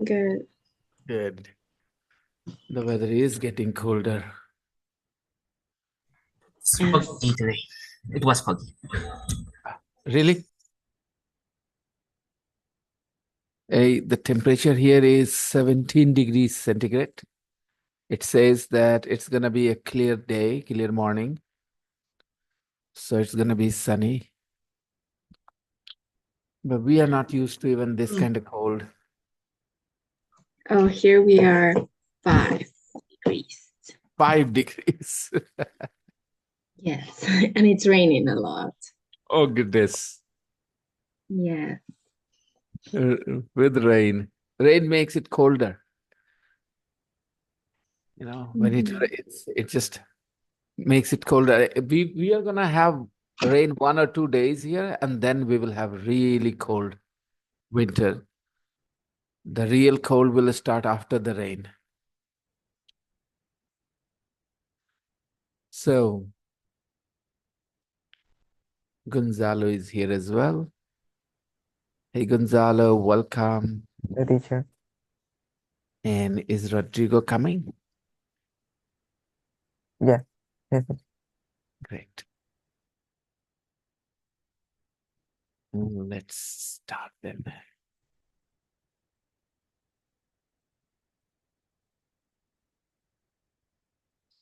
Good. Good. The weather is getting colder. It's foggy today. It was foggy. Really? The temperature here is 17 degrees centigrade. It says that it's going to be a clear day, clear morning. So it's going to be sunny. But we are not used to even this kind of cold. Oh, here we are 5 degrees. 5 degrees. Yes, and it's raining a lot. Oh, goodness. Yeah. With rain. Rain makes it colder. You know, when it rains, it just makes it colder. We are gonna have rain 1 or 2 days here, and then we will have really cold winter. The real cold will start after the rain. So Gonzalo is here as well. Hey Gonzalo, welcome. The teacher. And is Rodrigo coming? Yeah. Yes. Great. Let's start then.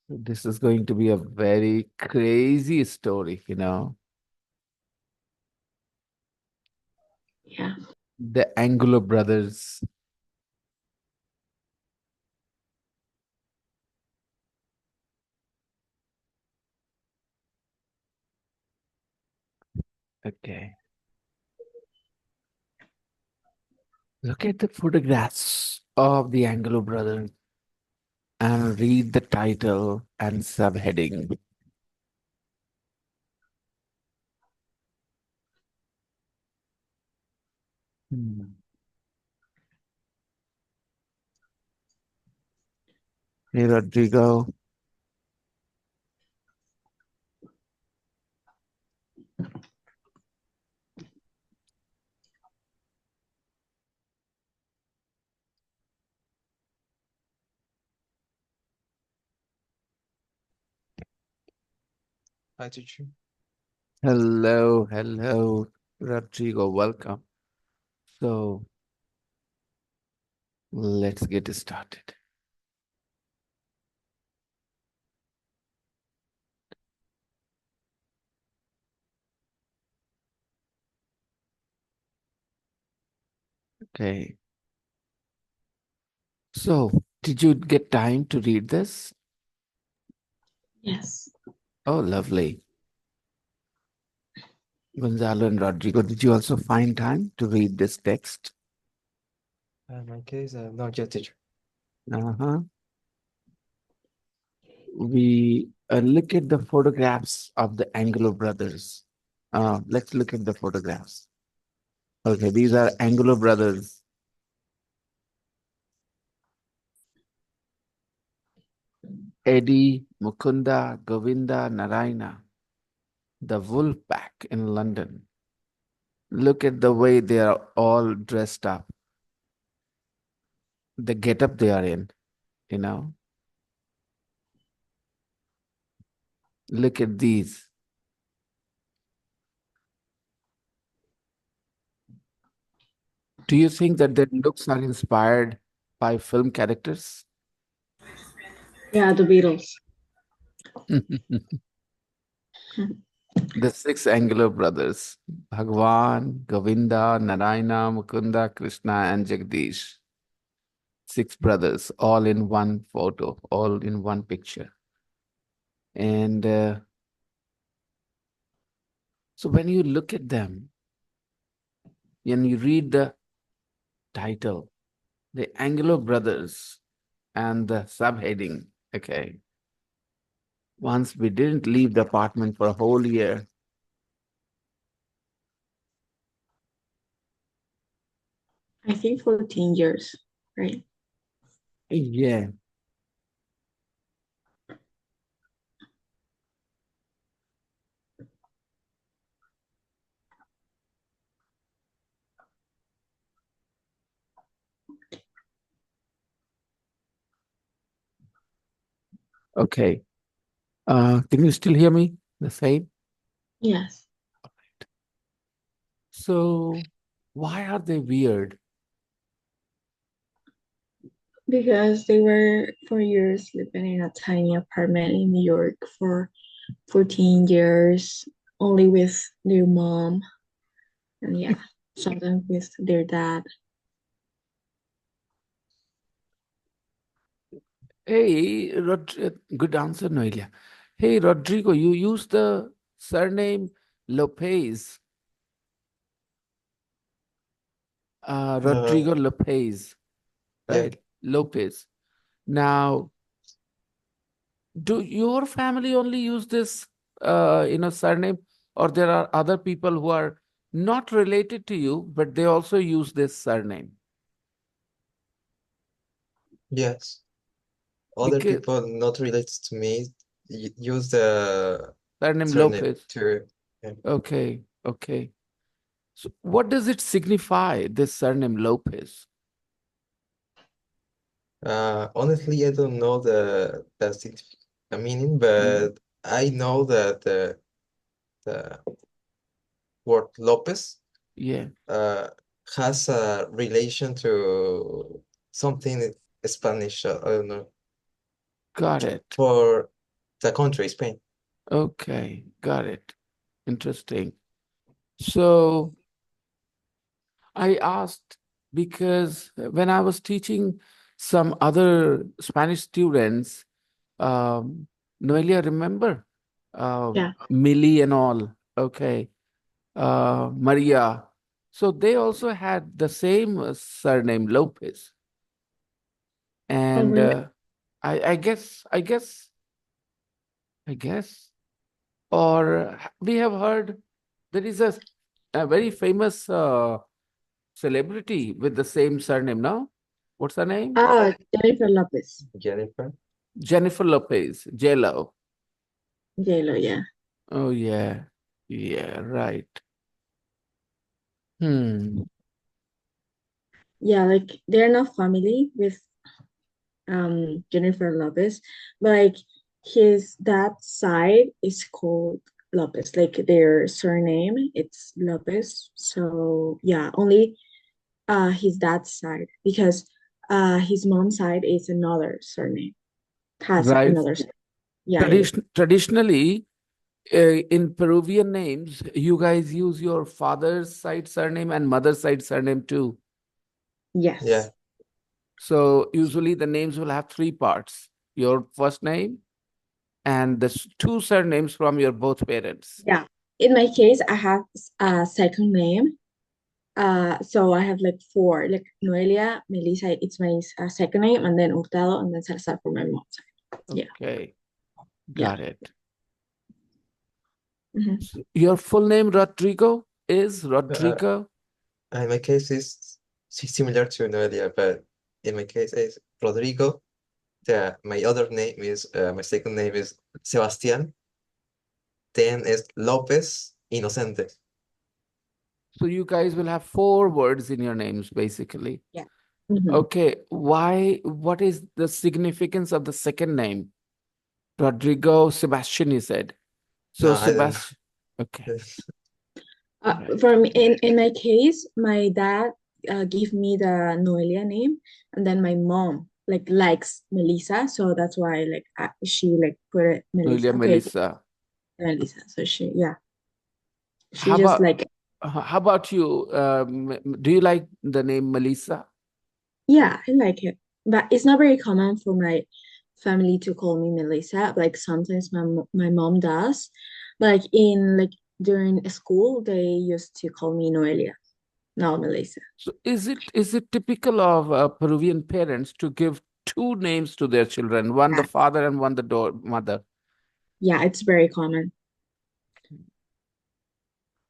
This is going to be a very crazy story, you know. Yeah. The Anglo brothers. Okay. Look at the photographs of the Anglo brothers and read the title and subheading. Hey, Rodrigo. Hi, teacher. Hello, hello, Rodrigo. Welcome. So let's get started. Okay. So, did you get time to read this? Yes. Oh, lovely. Gonzalo and Rodrigo, did you also find time to read this text? In my case, not yet, teacher. Uh-huh. We look at the photographs of the Anglo brothers. Let's look at the photographs. Okay, these are Anglo brothers. Eddie, Mukunda, Govinda, Narayana, the wolf pack in London. Look at the way they are all dressed up. The getup they are in, you know. Look at these. Do you think that their looks are inspired by film characters? Yeah, the Beatles. The six Anglo brothers, Bhagwan, Govinda, Narayana, Mukunda, Krishna, and Jagdish. Six brothers, all in one photo, all in one picture. And so when you look at them and you read the title, the Anglo brothers, and the subheading, okay. Once we didn't leave the apartment for a whole year. I think 14 years, right? Yeah. Okay. Can you still hear me? The same? Yes, So, why are they weird? because they were for years living in a tiny apartment in New York for 14 years, only with their mom, and yeah, sometimes with their dad. Hey, good answer, Noelia. Hey, Rodrigo, you use the surname Lopez. Uh, Rodrigo Lopez, yeah. right? Lopez. Now, do your family only use this, surname, or there are other people who are not related to you, but they also use this surname? Yes. Other Because people not related to me use the surname surname Lopez. too. Yeah. Okay, okay. So, what does it signify, this surname Lopez? Honestly, I don't know the meaning, Mm, but I know that the word Lopez yeah, uh, has a relation to something in Spanish. I don't know, got it. for the country, Spain. Okay, got it. Interesting. So I asked because when I was teaching some other Spanish students, um, Noelia, remember? Yeah. Millie and all. Okay. Maria. So they also had the same surname, Lopez. Oh, And really? I guess, or we have heard there is a very famous celebrity with the same surname now. What's her name? Ah, Jennifer Lopez. Jennifer. Jennifer Lopez, J-Lo. J-Lo, yeah. Oh, yeah. Yeah, right. Hmm. Yeah, like they're not family with Jennifer Lopez, but like his dad's side is called Lopez, like their surname, it's Lopez. So yeah, only his dad's side because his mom's side is another surname, has Right. another surname. Yeah, yeah. Traditionally, in Peruvian names, you guys use your father's side surname and mother's side surname too. Yeah. Yes. So usually the names will have three parts: your first name and the two surnames from your both parents. Yeah. In my case, I have a second name. So I have like four, like Noelia, Melissa, it's my second name, and then Hurtado, and then Salazar for my mom's side. Yeah, Okay, yeah. got it. Mhm. Your full name, Rodrigo, is Uh, Rodrigo? in my case, is similar to Noelia, but in my case, is Rodrigo. My other name is my second name is Sebastián. Then is López Inocente. So you guys will have four words in your names, basically. Yeah. Mhm. Okay, why? What is the significance of the second name? Rodrigo Sebastian, you said. So No, I don't Sebastian. Okay, know. right. For me, in my case, my dad gave me the Noelia name, and then my mom like likes Melissa, so that's why like she like put it Noelia Melissa. Okay, Melissa. Melissa. So she How just about like how about you? Do you like the name Melissa? yeah, I like it, but it's not very common for my family to call me Melissa. Like sometimes my mom does, like in like during school they used to call me Noelia, not Melissa. So is it typical of Peruvian parents to give two names to their children, one the Yeah, father and one the mother? yeah, it's very common.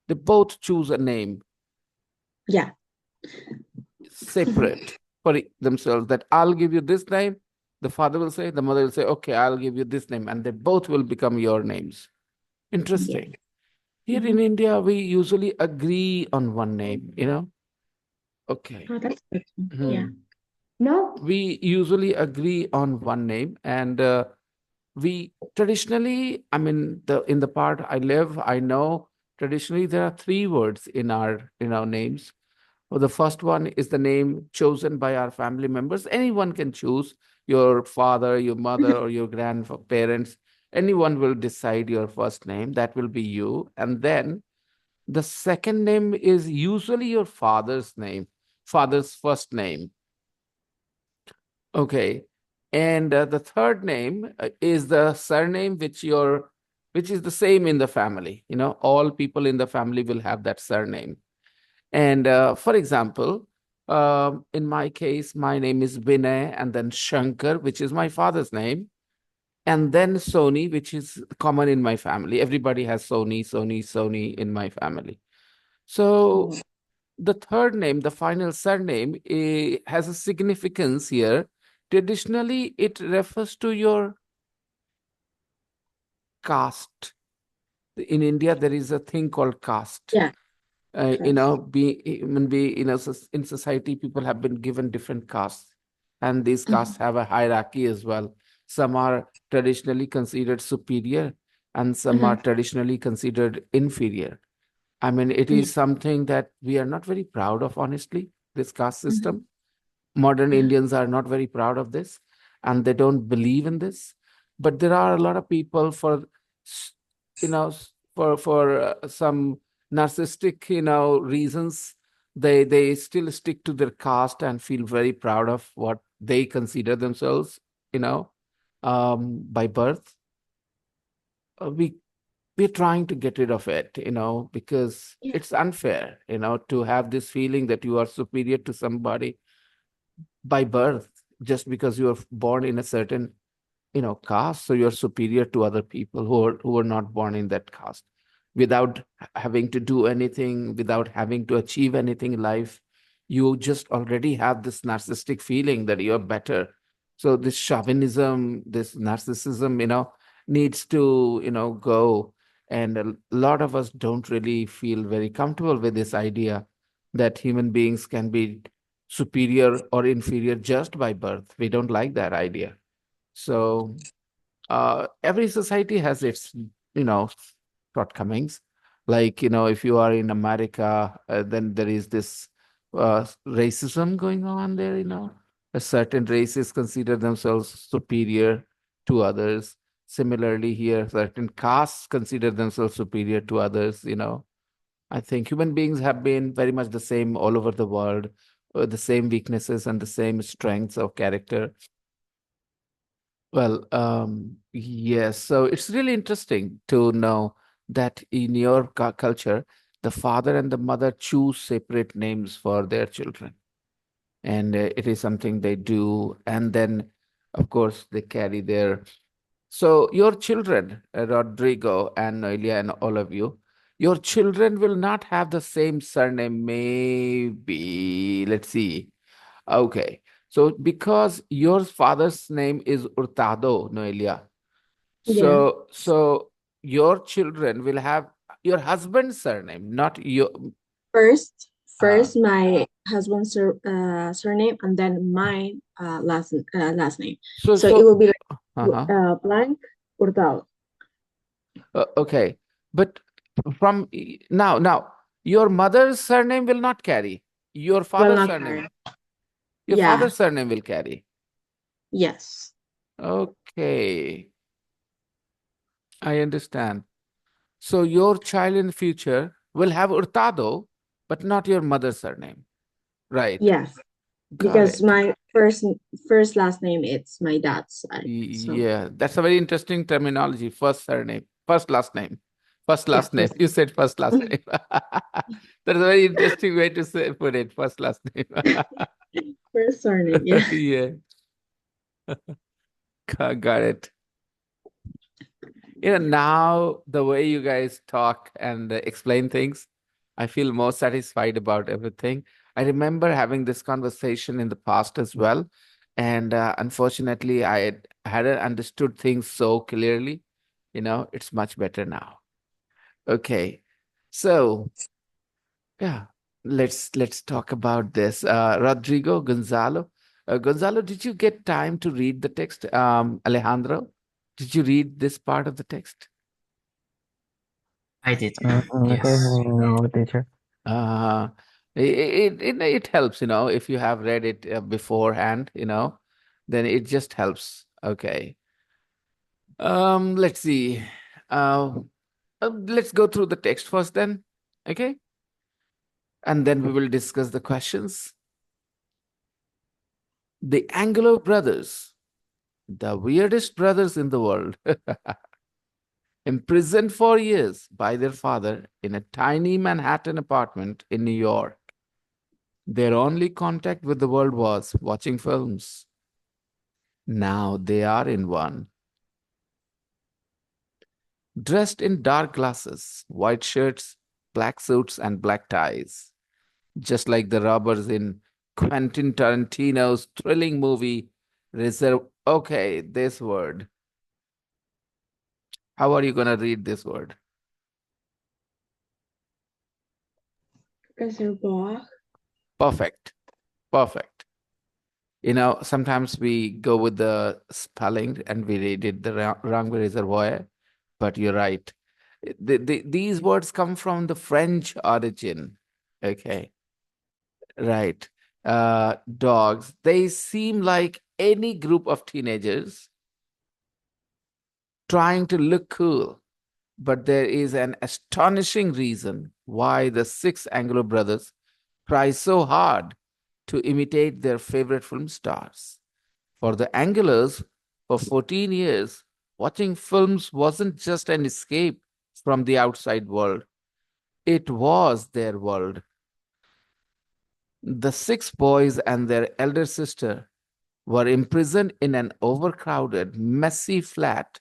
They both choose a name Yeah. separate for themselves. That I'll give you this name. The father will say, the mother will say, okay, I'll give you this name, and they both will become your names. Yeah. Interesting. Here in Mhm. India, we usually agree on one name. Okay. Oh, that's good. Yeah. Hmm. No, we usually agree on one name, and we traditionally, I mean, in the part I live, I know traditionally there are three words in our names. Well, the first one is the name chosen by our family members. Anyone can choose, your father, your mother, or your grandparents. Anyone will decide your first name. That will be you. And then the second name is usually your father's name, father's first name. Okay. And the third name is the surname which is the same in the family. All people in the family will have that surname. And for example, in my case, my name is Vinay, and then Shankar, which is my father's name, and then Sony, which is common in my family. Everybody has Sony in my family. So Oh, the third name, the final surname, has a significance here. Traditionally, it refers to your caste. In India, there is a thing called caste. yeah, trust. In society, people have been given different castes, and these castes have a hierarchy as well. Some are traditionally considered superior, and some are Mm-hmm. traditionally considered inferior. I mean, it Yeah. is something that we are not very proud of, honestly, this caste Mm-hmm. system. Modern Yeah. Indians are not very proud of this, and they don't believe in this. But there are a lot of people s- for some narcissistic, reasons. They still stick to their caste and feel very proud of what they consider themselves, you know, by birth. We're trying to get rid of it, because Yeah. it's unfair, to have this feeling that you are superior to somebody by birth, just because you are born in a certain caste, so you're superior to other people who are not born in that caste, without having to do anything, without having to achieve anything in life. You just already have this narcissistic feeling that you're better. So this chauvinism, this narcissism, needs to go. And a lot of us don't really feel very comfortable with this idea that human beings can be superior or inferior just by birth. We don't like that idea. So every society has its, shortcomings. Like, if you are in America, then there is this racism going on there. A certain races consider themselves superior to others. Similarly, here, certain castes consider themselves superior to others. I think human beings have been very much the same all over the world, the same weaknesses and the same strengths of character. Well, yes. So it's really interesting to know that in your culture, the father and the mother choose separate names for their children. And it is something they do. And then, of course, they carry their. So your children, Rodrigo and Noelia and all of you, your children will not have the same surname. Maybe, let's see. Okay. So because your father's name is Hurtado, Noelia, Yeah. so your children will have your husband's surname, not your. First, Uh, first my husband's surname, and then my last name. so So it will so be like uh-huh. blank Hurtado. Okay, but now your mother's surname will not carry. Your Will father's not surname, carry. your Yeah. father's surname will carry. Yes. Okay, I understand. So your child in the future will have Hurtado, but not your mother's surname. Right. Yes. Got Because it. my first last name it's my dad's side. So Yeah, that's a very interesting terminology. First surname, first last name, first yeah, last name. first. You said first last name. That's a very interesting way to put it. First last name. First surname. Yeah. Yeah, got it. Now the way you guys talk and explain things, I feel more satisfied about everything. I remember having this conversation in the past as well. And unfortunately, hadn't understood things so clearly. It's much better now. Okay. So, yeah, let's talk about this. Rodrigo Gonzalo. Gonzalo, did you get time to read the text? Alejandro? Did you read this part of the text? I did. Okay, Yes. no, teacher. Uh, it helps, if you have read it beforehand, then it just helps. Okay. Let's see. Uh, let's go through the text first then. Okay. And then we will discuss the questions. The Anglo brothers, the weirdest brothers in the world, imprisoned for years by their father in a tiny Manhattan apartment in New York. Their only contact with the world was watching films. Now they are in one. Dressed in dark glasses, white shirts, black suits, and black ties, just like the robbers in Quentin Tarantino's thrilling movie Reserve. Okay, this word. How are you going to read this word? Reservoir. Perfect. Perfect. Sometimes we go with the spelling and we read it the wrong way, reservoir, but you're right. These words come from the French origin. Okay, right. Dogs, they seem like any group of teenagers trying to look cool, but there is an astonishing reason why the six Anglo brothers try so hard to imitate their favorite film stars. For the Anglers, for 14 years, watching films wasn't just an escape from the outside world, it was their world. The six boys and their elder sister were imprisoned in an overcrowded, messy flat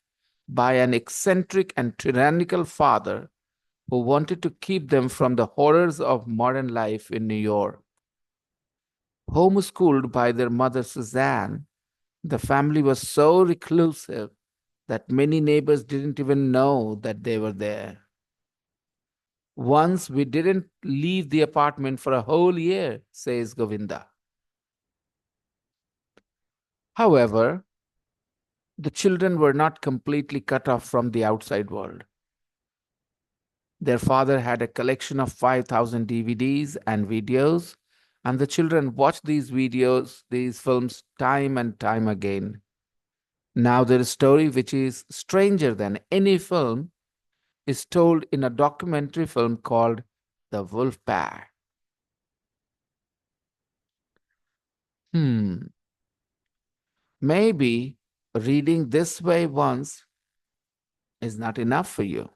by an eccentric and tyrannical father who wanted to keep them from the horrors of modern life in New York. Homeschooled by their mother Suzanne, the family was so reclusive that many neighbors didn't even know that they were there. Once we didn't leave the apartment for a whole year, says Govinda. However, the children were not completely cut off from the outside world. Their father had a collection of 5,000 DVDs and videos, and the children watched these videos, these films, time and time again. Now, their story, which is stranger than any film, is told in a documentary film called The Wolf Pack. Maybe reading this way once is not enough for you,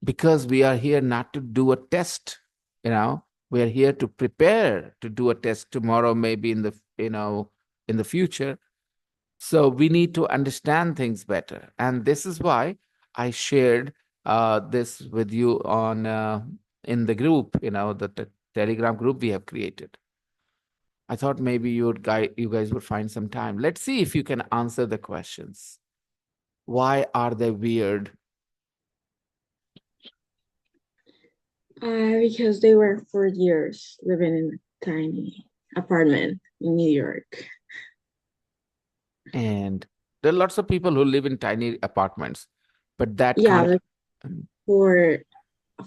because we are here not to do a test. We are here to prepare to do a test tomorrow, maybe in the future. So we need to understand things better, and this is why I shared this with you on in the group, the Telegram group we have created. I thought maybe you guys would find some time. Let's see if you can answer the questions. Why are they weird? Because they were for years living in a tiny apartment in New York. And there are lots of people who live in tiny apartments, but that Yeah, can't. like for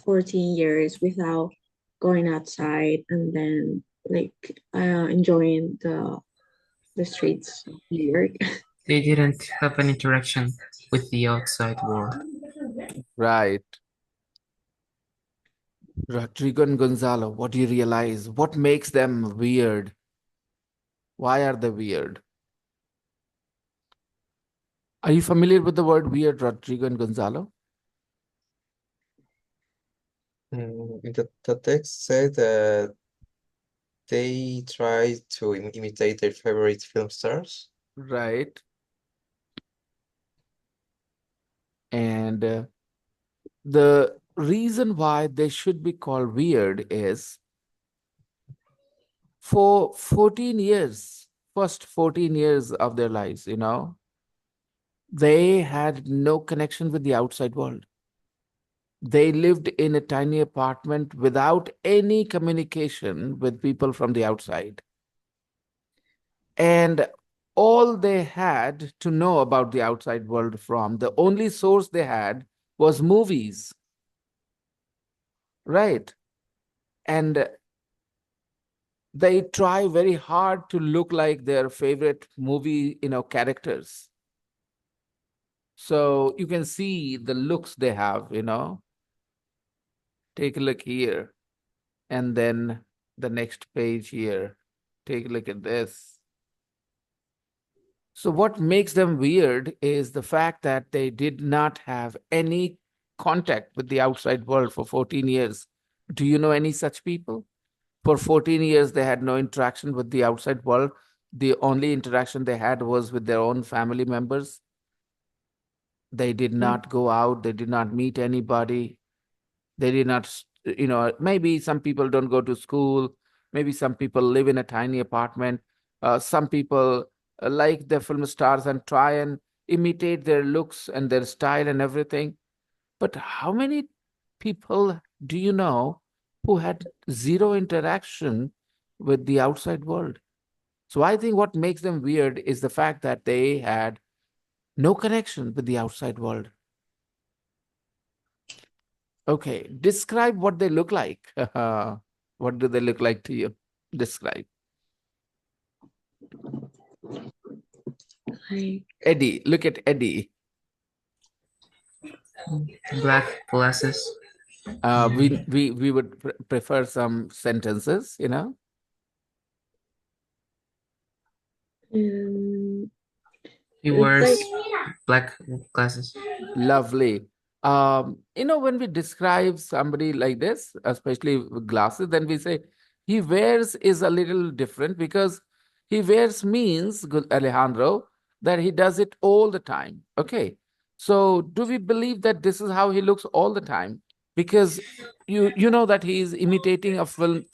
14 years without going outside, and then like enjoying the streets of New York. They didn't have an interaction with the outside world. Right. Rodrigo and Gonzalo, what do you realize? What makes them weird? Why are they weird? Are you familiar with the word weird, Rodrigo and Gonzalo? The text said that they try to imitate their favorite film stars. Right. And the reason why they should be called weird is for 14 years, first 14 years of their lives, they had no connection with the outside world. They lived in a tiny apartment without any communication with people from the outside. And all they had to know about the outside world from, the only source they had was movies, right? And they try very hard to look like their favorite movie, characters. So you can see the looks they have. Take a look here. And then the next page here. Take a look at this. So what makes them weird is the fact that they did not have any contact with the outside world for 14 years. Do you know any such people? For 14 years, they had no interaction with the outside world. The only interaction they had was with their own family members. They did not go out. They did not meet anybody. They did not, maybe some people don't go to school. Maybe some people live in a tiny apartment. Some people like the film stars and try and imitate their looks and their style and everything. But how many people do you know who had zero interaction with the outside world? So I think what makes them weird is the fact that they had no connection with the outside world. Okay, describe what they look like. What do they look like to you? Describe. Like, Eddie, look at Eddie. Black glasses. We would prefer some sentences. um, He it's wears like black glasses. Lovely. When we describe somebody like this, especially with glasses, then we say he wears is a little different because he wears means, Alejandro, that he does it all the time. Okay. So do we believe that this is how he looks all the time? Because you know that he is imitating a film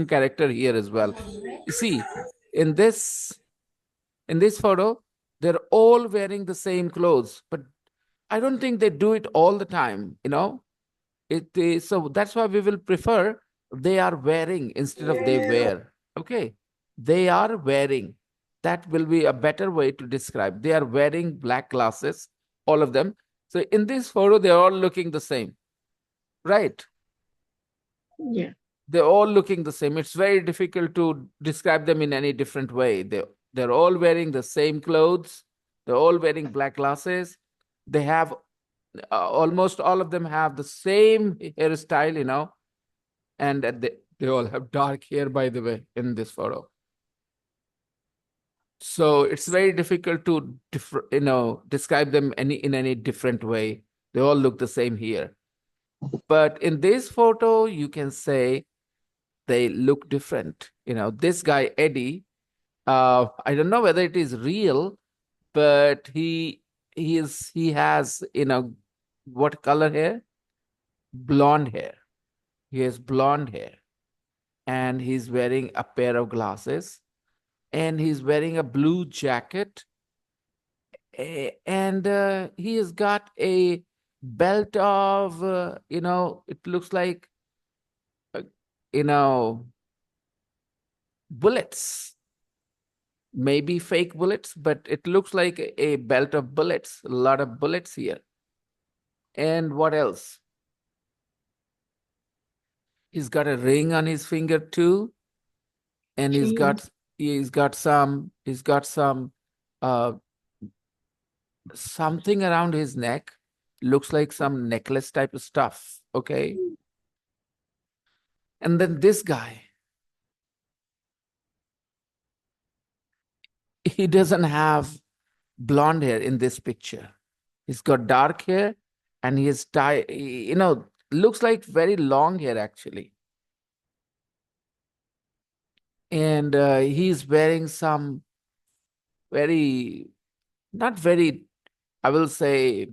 character here as well. You see, in this photo, they're all wearing the same clothes, but I don't think they do it all the time. It is, so that's why we will prefer they are wearing instead of they wear. Okay. They are wearing. That will be a better way to describe. They are wearing black glasses, all of them. So in this photo, they're all looking the same, right? yeah. They're all looking the same. It's very difficult to describe them in any different way. They're all wearing the same clothes. They're all wearing black glasses. They have almost all of them have the same hairstyle, and they all have dark hair, by the way, in this photo. So it's very difficult to describe them in any different way. They all look the same here. But in this photo, you can say they look different. This guy, Eddie, I don't know whether it is real, but he has, what color hair? Blonde hair. He has blonde hair. And he's wearing a pair of glasses. And he's wearing a blue jacket. And he has got a belt of, it looks like, uh, you know, bullets. Maybe fake bullets, but it looks like a belt of bullets, a lot of bullets here. And what else? He's got a ring on his finger too, and he's Chain. got some uh something around his neck, looks like some necklace type of stuff. Okay. And then this guy, he doesn't have blonde hair in this picture. He's got dark hair and he is looks like very long hair actually. And he's wearing some very, not very, I will say,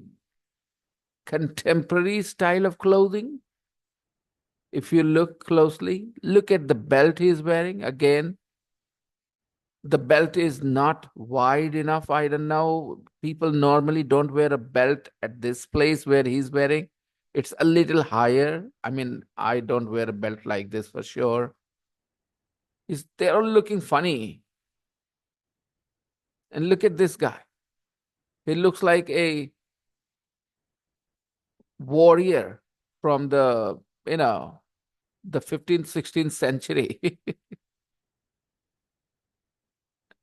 contemporary style of clothing. If you look closely, look at the belt he's wearing. Again, the belt is not wide enough. I don't know. People normally don't wear a belt at this place where he's wearing. It's a little higher. I mean, I don't wear a belt like this for sure. They're all looking funny. And look at this guy. He looks like a warrior from the 15th, 16th century.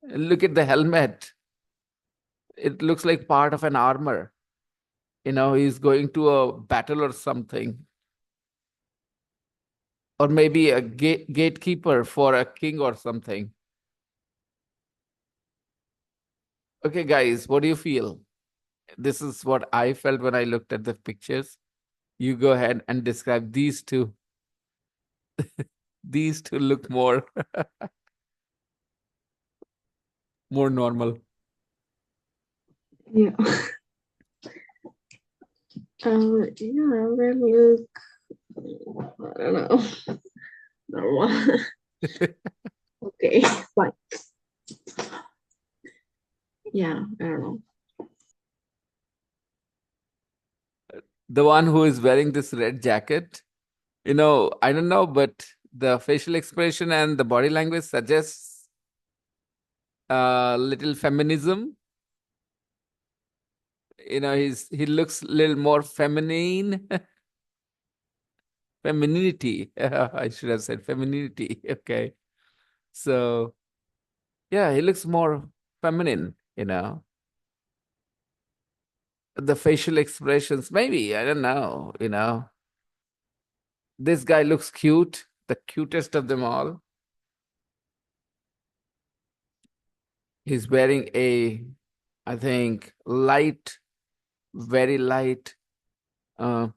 Look at the helmet. It looks like part of an armor. He's going to a battle or something. Or maybe a gatekeeper for a king or something. Okay, guys, what do you feel? This is what I felt when I looked at the pictures. You go ahead and describe these two. These two look more more normal. Yeah. Yeah, they look, I don't know, normal. Okay, fine. Yeah, I don't know. The one who is wearing this red jacket, I don't know, but the facial expression and the body language suggests a little feminism. He looks a little more feminine. Femininity. I should have said femininity. Okay. So yeah, he looks more feminine. The facial expressions, maybe, I don't know. This guy looks cute, the cutest of them all. He's wearing I think, very light uh,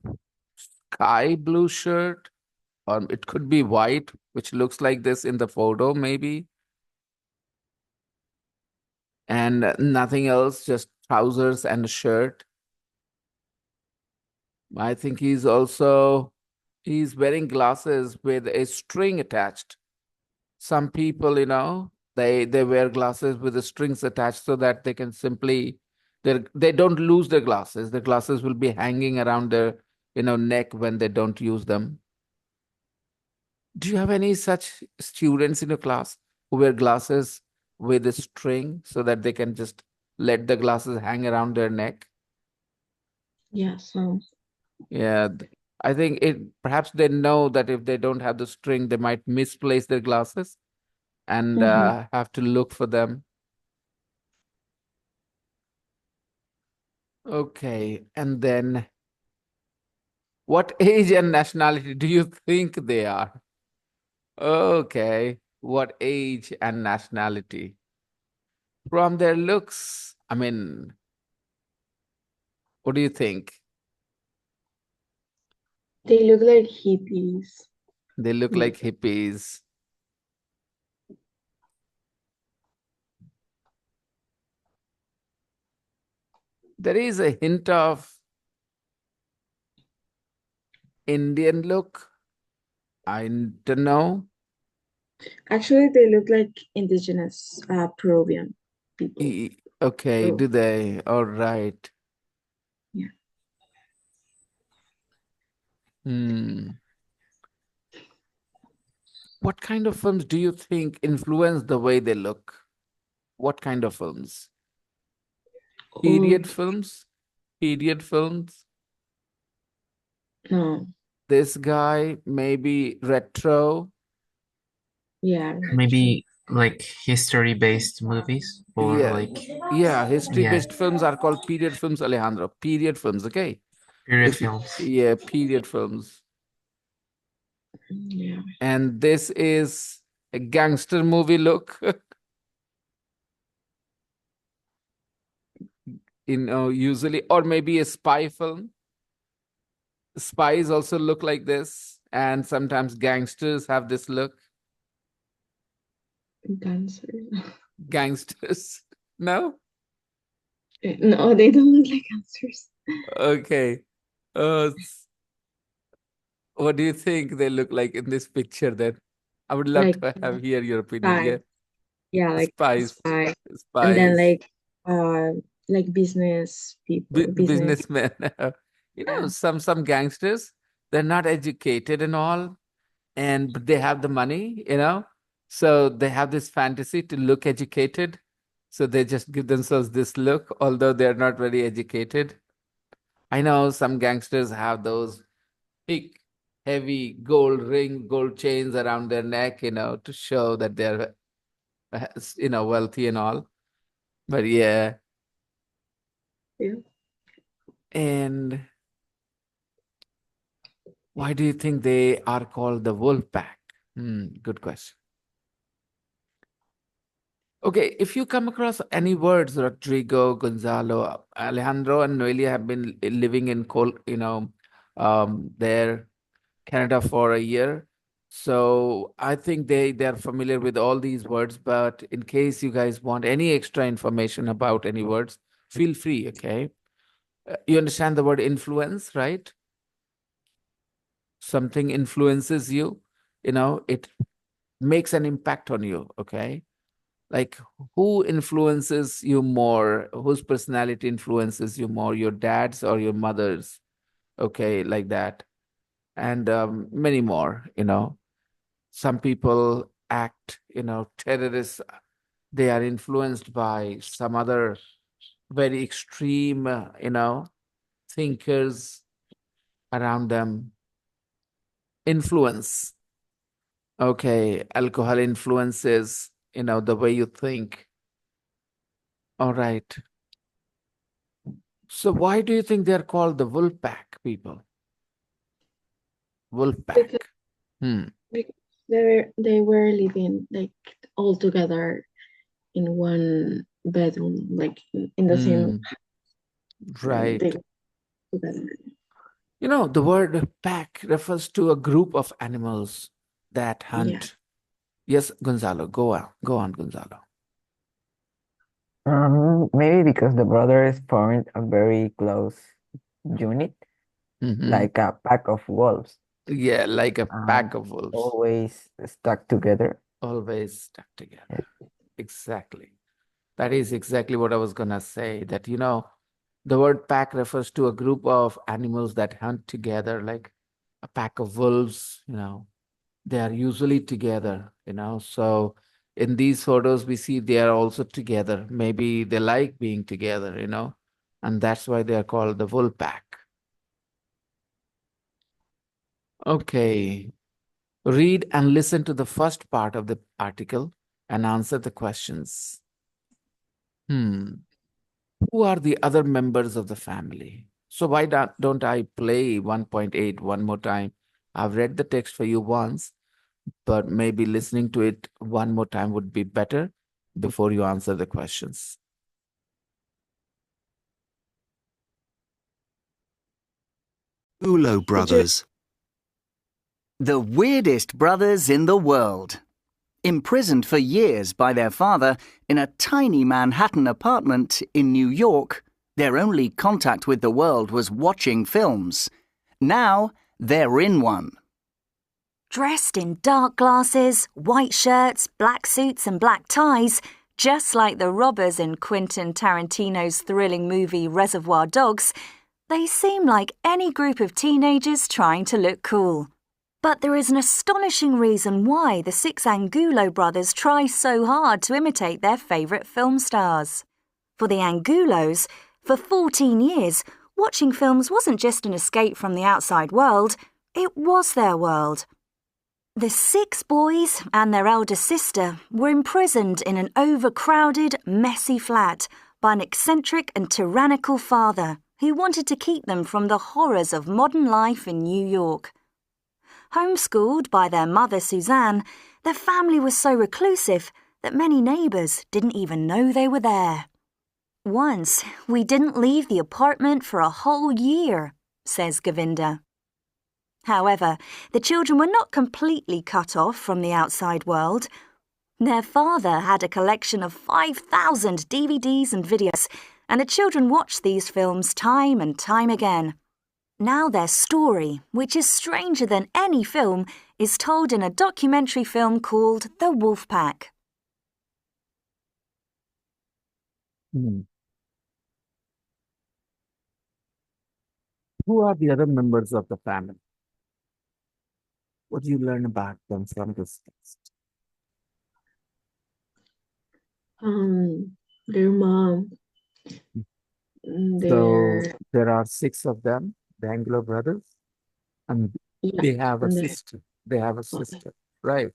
sky blue shirt, or it could be white, which looks like this in the photo, maybe. And nothing else, just trousers and a shirt. I think he's wearing glasses with a string attached. Some people, they wear glasses with the strings attached so that they can simply they don't lose their glasses. The glasses will be hanging around their neck when they don't use them. Do you have any such students in your class who wear glasses with a string so that they can just let the glasses hang around their neck? Yeah, so Yeah, I think perhaps they know that if they don't have the string, they might misplace their glasses and have to look for them. Okay, and then what age and nationality do you think they are? Okay, what age and nationality? From their looks, I mean, what do you think? they look like hippies. They look like hippies. There is a hint of Indian look. I don't know. Actually, they look like indigenous Peruvian people. Okay, So, do they? All right. yeah. Hmm. What kind of films do you think influence the way they look? What kind of films? Period Oh, films? Period films? no. This guy, maybe retro? Yeah, retro. Maybe like history-based movies or Yeah. like Yeah, yeah, history-based films are called period films, Alejandro. Period films, okay? period films. Yeah, period films. Yeah. And this is a gangster movie look. Usually, or maybe a spy film. Spies also look like this, and sometimes gangsters have this look. Dancers. Gangsters, no? No, they don't look like dancers. Okay. Uh, what do you think they look like in this picture then? I would love Like to hear your opinion. spies. Yeah, Yeah, like spies, spy. And then spies, like business people, business. businessmen. Yeah. Some gangsters, they're not educated and all, but they have the money. So they have this fantasy to look educated. So they just give themselves this look, although they're not very educated. I know some gangsters have those big, heavy gold ring, gold chains around their neck, to show that they're, wealthy and all. But yeah. Yeah. And why do you think they are called the wolf pack? Good question. Okay, if you come across any words, Rodrigo, Gonzalo, Alejandro, and Noelia have been living in their Canada for a year. So I think they're familiar with all these words. But in case you guys want any extra information about any words, feel free. Okay, you understand the word influence, right? Something influences you. It makes an impact on you. Okay, like who influences you more? Whose personality influences you more? Your dad's or your mother's? Okay, like that, and many more. Some people act, terrorists, they are influenced by some other very extreme, thinkers around them. Influence. Okay, alcohol influences, the way you think. All right. So why do you think they're called the wolf pack people? Wolf Because, pack. Hmm. because they were living like all together in one bedroom, like in the same, Hmm. like they Right. together. The word pack refers to a group of animals that Yeah. hunt. Yes, Gonzalo, go on. Go on, Gonzalo. Maybe because the brothers formed a very close unit, Hmm. like a pack of wolves, Yeah, like a and pack of wolves, always stuck together. always stuck together. Yes. Exactly. That is exactly what I was going to say. That, the word pack refers to a group of animals that hunt together, like a pack of wolves, they are usually together, So in these photos, we see they are also together. Maybe they like being together, and that's why they are called the wolf pack. Okay. Read and listen to the first part of the article and answer the questions. Who are the other members of the family? So why don't I play 1.8 one more time? I've read the text for you once, but maybe listening to it one more time would be better before you answer the questions. Ulo Could you brothers. The weirdest brothers in the world. Imprisoned for years by their father in a tiny Manhattan apartment in New York, their only contact with the world was watching films. Now they're in one. Dressed in dark glasses, white shirts, black suits and black ties, just like the robbers in Quentin Tarantino's thrilling movie Reservoir Dogs, they seem like any group of teenagers trying to look cool. But there is an astonishing reason why the six Angulo brothers try so hard to imitate their favourite film stars. For the Angulos, for 14 years, watching films wasn't just an escape from the outside world, it was their world. The six boys and their elder sister were imprisoned in an overcrowded, messy flat by an eccentric and tyrannical father who wanted to keep them from the horrors of modern life in New York. Homeschooled by their mother Suzanne, their family was so reclusive that many neighbours didn't even know they were there. Once, we didn't leave the apartment for a whole year, says Govinda. However, the children were not completely cut off from the outside world. Their father had a collection of 5,000 DVDs and videos, and the children watched these films time and time again. Now their story, which is stranger than any film, is told in a documentary film called The Wolf Pack. Who are the other members of the family? What do you learn about them from this text? Their mom. So Their there are six of them, the Anglo brothers, and yeah, they have a and their sister. They have a okay, sister, right?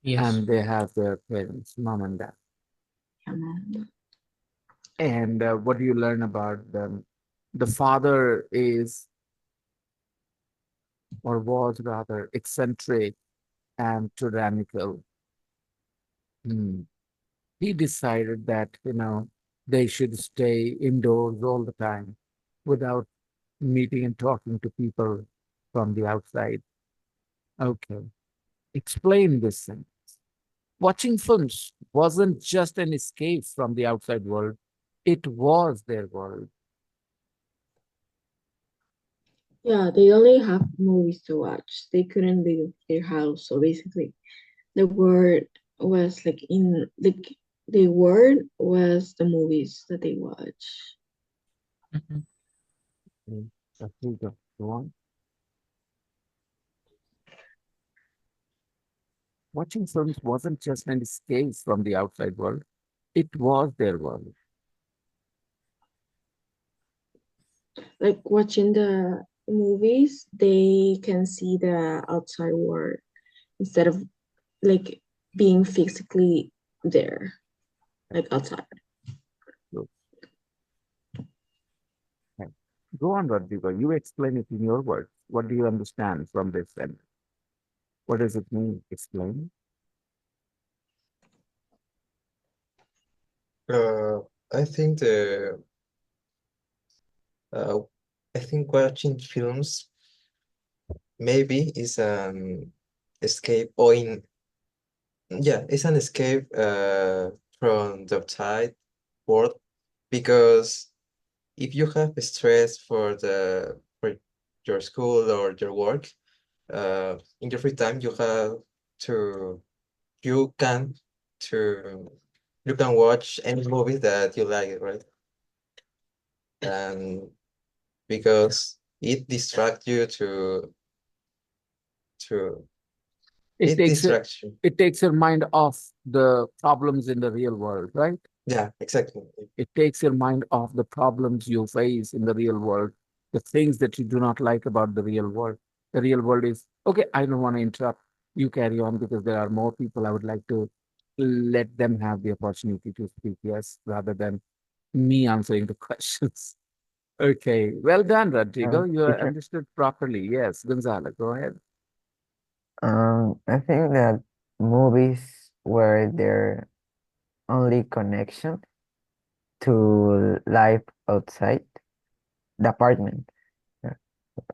Yes. And they have their parents, mom and dad. yeah, mom. And what do you learn about them? The father is, or was rather, eccentric and tyrannical. Hmm. He decided that, they should stay indoors all the time without meeting and talking to people from the outside. Okay. Explain this thing. Watching films wasn't just an escape from the outside world, it was their world. Yeah, they only have movies to watch. They couldn't leave their house. So basically, the word was like in the word was the movies that they watch. Mhm. Mm. That's good. Go on. Watching films wasn't just an escape from the outside world, it was their world. Like watching the movies, they can see the outside world instead of like being physically there, like outside. So, okay. Go on, Rodrigo. You explain it in your words. What do you understand from this sentence? What does it mean? Explain. Uh, I think the uh, I think watching films maybe is an escape or in yeah, it's an escape from the outside world because if you have stress for your school or your work, in your free time to you can to you can watch any movie that you like, right? And because it distracts you to It it takes it, distracts you. it takes your mind off the problems in the real world, right? Yeah, exactly. It takes your mind off the problems you face in the real world, the things that you do not like about the real world. The real world is okay. I don't want to interrupt. You carry on because there are more people. I would like to let them have the opportunity to speak, yes, rather than me answering the questions. Okay, well done, Rodrigo. You Teacher, understood properly. Yes, Gonzalo, go ahead. I think that movies were their only connection to life outside the apartment, yeah,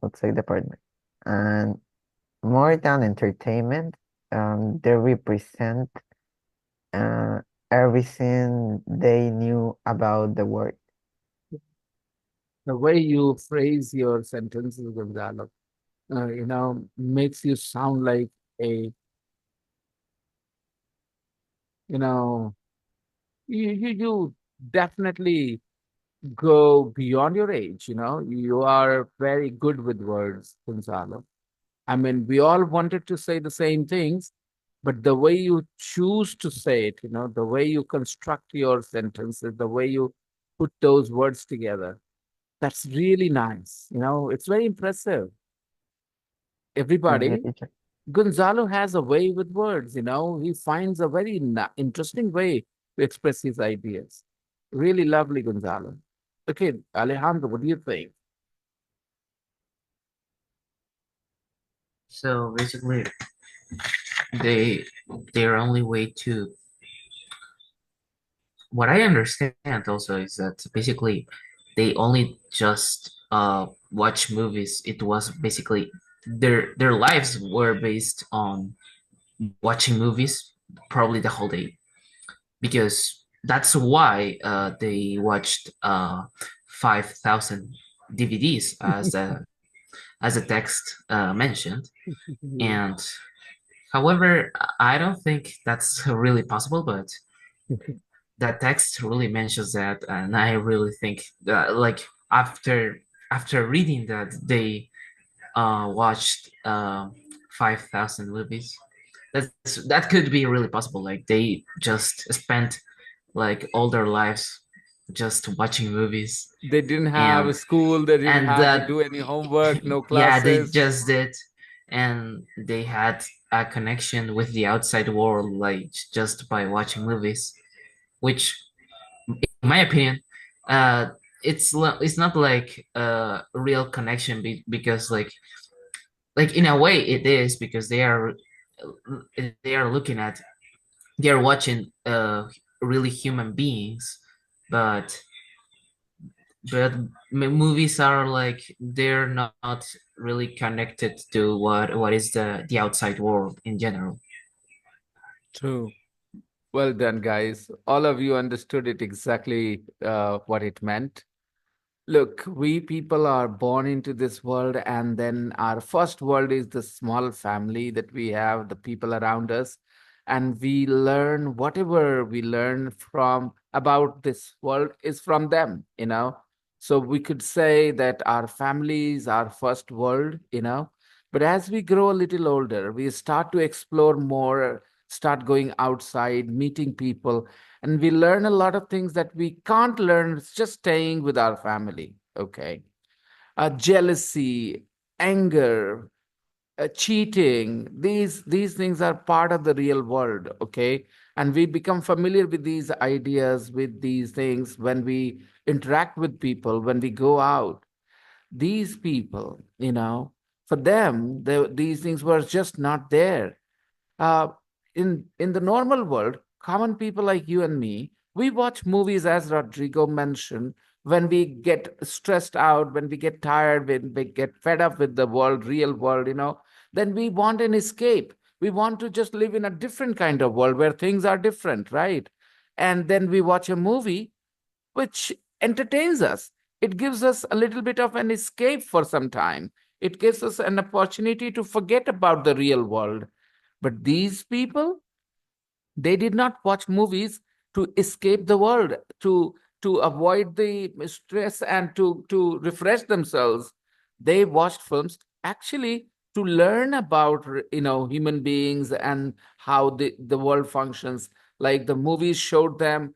outside the apartment. And more than entertainment, they represent uh, everything they knew about the world. The way you phrase your sentences, Gonzalo, makes you sound like a, you know, you definitely go beyond your age, you are very good with words, Gonzalo. I mean, we all wanted to say the same things, but the way you choose to say it, the way you construct your sentences, the way you put those words together, that's really nice. It's very impressive. Thank you, Everybody, teacher. Gonzalo has a way with words, he finds a very interesting way to express his ideas. Really lovely, Gonzalo. Okay, Alejandro, what do you think? So basically, they their only way to what I understand also is that basically they only just watch movies. It was basically their lives were based on watching movies probably the whole day because that's why they watched 5,000 DVDs as a text mentioned. And however, I don't think that's really possible, but that text really mentions that, and I really think that like after reading that they watched 5,000 movies. That could be really possible. Like they just spent like all their lives just watching movies. They didn't have a And school, they didn't and have to do any homework, no yeah, they classes. just did, and they had a connection with the outside world, like just by watching movies, which, in my opinion, uh, it's not like a real connection because like in a way it is because they are looking at they are watching really human beings, but but movies are like they're not really connected to what is the outside world in general. True. Well done, guys. All of you understood it exactly what it meant. Look, we people are born into this world, and then our first world is the small family that we have, the people around us. And we learn whatever we learn from about this world is from them. So we could say that our family is our first world. But as we grow a little older, we start to explore more, start going outside, meeting people, and we learn a lot of things that we can't learn just staying with our family. Okay. Jealousy, anger, cheating, these things are part of the real world. Okay. And we become familiar with these ideas, with these things when we interact with people, when we go out. These people, for them, these things were just not there. uh, in the normal world, common people like you and me, we watch movies, as Rodrigo mentioned, when we get stressed out, when we get tired, when we get fed up with the world, real world, then we want an escape. We want to just live in a different kind of world where things are different, right? And then we watch a movie which entertains us. It gives us a little bit of an escape for some time. It gives us an opportunity to forget about the real world. But these people, they did not watch movies to escape the world, to avoid the stress and to refresh themselves. They watched films actually to learn about human beings and how the world functions. Like the movies showed them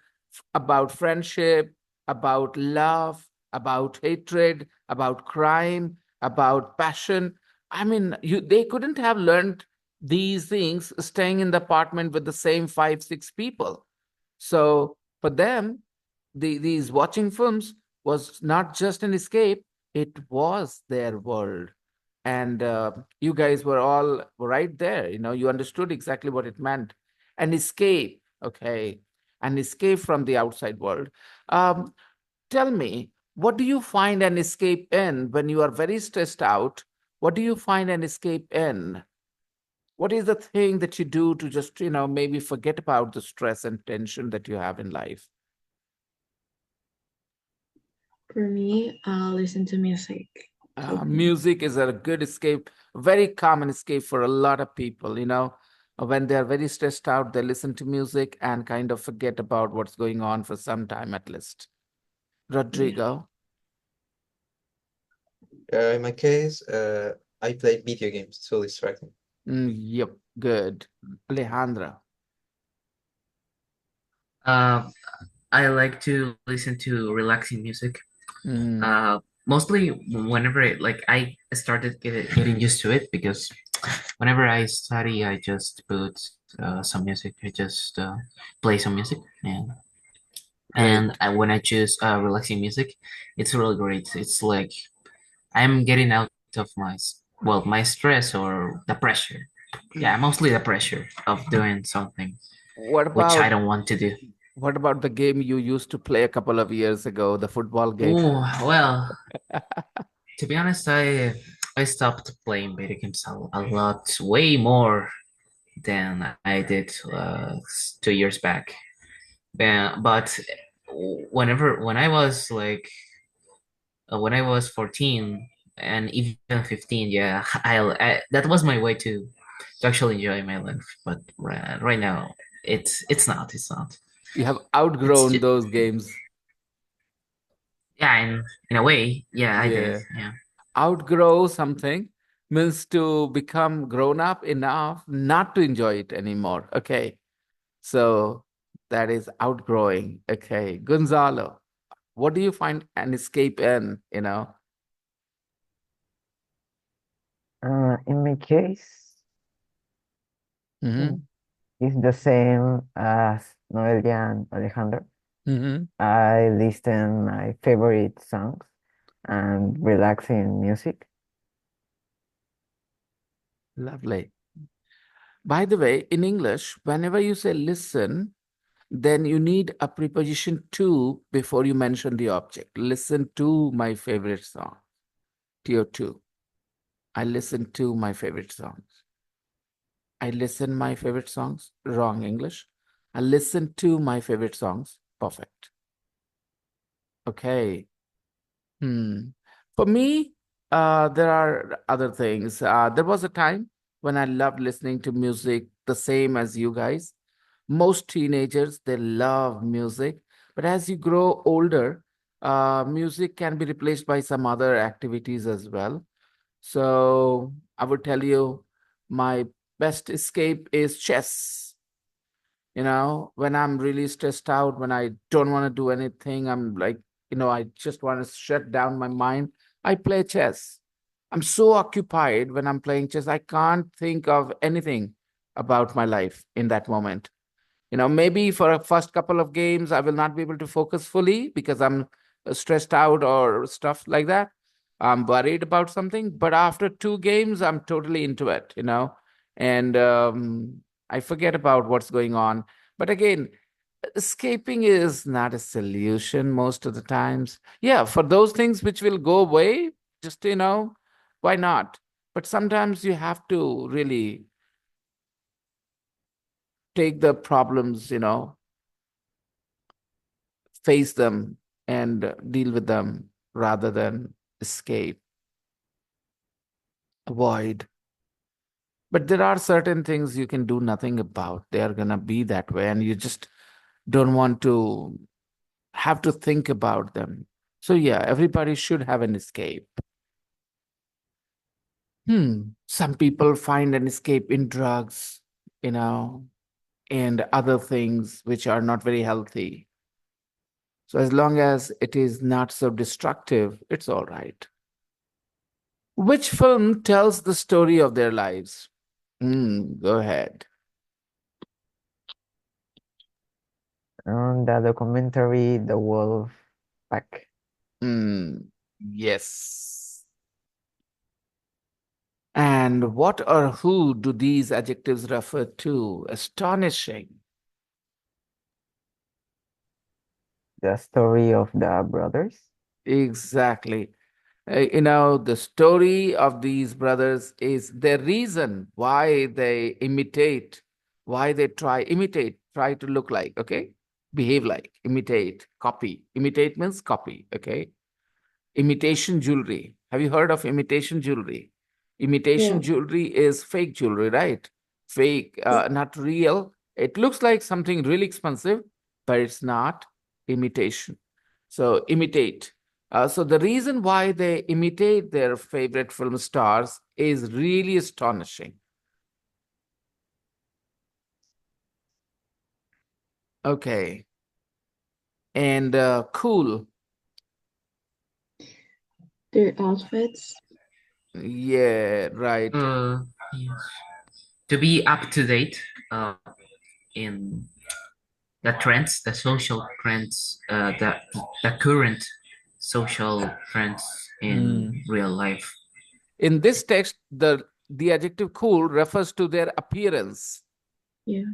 about friendship, about love, about hatred, about crime, about passion. I mean, they couldn't have learned these things staying in the apartment with the same 5, 6 people. So for them, these watching films was not just an escape, it was their world. And you guys were all right there. You understood exactly what it meant. An escape, okay, an escape from the outside world. Um, Tell me, what do you find an escape in when you are very stressed out? What do you find an escape in? What is the thing that you do to just maybe forget about the stress and tension that you have in life? For me, I'll listen to music. Music is a good escape, very common escape for a lot of people. When they're very stressed out, they listen to music and kind of forget about what's going on for some time at least. Yeah. Rodrigo? In my case, I play video games to distract me. Yep, good. Alejandra? uh I like to listen to relaxing music. Mm, Mostly whenever I started getting used to it because whenever I study, I just put some music. I just play some music, and great. when I choose relaxing music, it's really great. It's like I'm getting out of my stress or the pressure. Yeah, mostly the pressure of doing something What which I about don't want to do. what about the game you used to play a couple of years ago, the football game? Oh, well, to be honest, I stopped playing video games a lot, way more than I did 2 years back. But when I was 14 and even 15, yeah, that was my way to actually enjoy my life. But right now, it's not. You have It's outgrown it, those games. yeah, in a way, yeah, I did, Yeah. yeah. Outgrow something means to become grown up enough not to enjoy it anymore. Okay. So that is outgrowing. Okay, Gonzalo, what do you find an escape in, you know? In my case, Mm-hmm. it's the same as Noelia and Alejandro. Mm-hmm. I listen my favorite songs and relaxing music. Lovely. By the way, in English, whenever you say listen, then you need a preposition to before you mention the object. Listen to my favorite song. TO2. I listen to my favorite songs. I listen my favorite songs. Wrong English. I listen to my favorite songs. Perfect. Okay. For me, there are other things. There was a time when I loved listening to music the same as you guys. Most teenagers, they love music, but as you grow older, music can be replaced by some other activities as well. So I would tell you my best escape is chess. When I'm really stressed out, when I don't want to do anything, I'm like, I just want to shut down my mind. I play chess. I'm so occupied when I'm playing chess, I can't think of anything about my life in that moment. Maybe for a first couple of games, I will not be able to focus fully because I'm stressed out or stuff like that. I'm worried about something, but after two games, I'm totally into it, and I forget about what's going on. But again, escaping is not a solution most of the times. Yeah, for those things which will go away, just, why not? But sometimes you have to really take the problems, face them and deal with them rather than escape, avoid. But there are certain things you can do nothing about. They are going to be that way, and you just don't want to have to think about them. So, yeah, everybody should have an escape. Some people find an escape in drugs, and other things which are not very healthy. So, as long as it is not so destructive, it's all right. Which film tells the story of their lives? Go ahead. The documentary The Wolf Pack. Yes. And what or who do these adjectives refer to? Astonishing. The story of the brothers. Exactly. The story of these brothers is the reason why they imitate, why they try to look like, okay? Behave like, imitate, copy. Imitate means copy, okay? Imitation jewelry. Have you heard of imitation jewelry? Yeah. Imitation jewelry is fake jewelry, right? Fake, not real. It looks like something really expensive, but it's not imitation. So, imitate. So, the reason why they imitate their favorite film stars is really astonishing. Okay. And cool. Their outfits. Yeah, right. Yes. To be up to date in the trends, the social trends, the current social trends in real life. In this text, the adjective cool refers to their appearance. Yeah.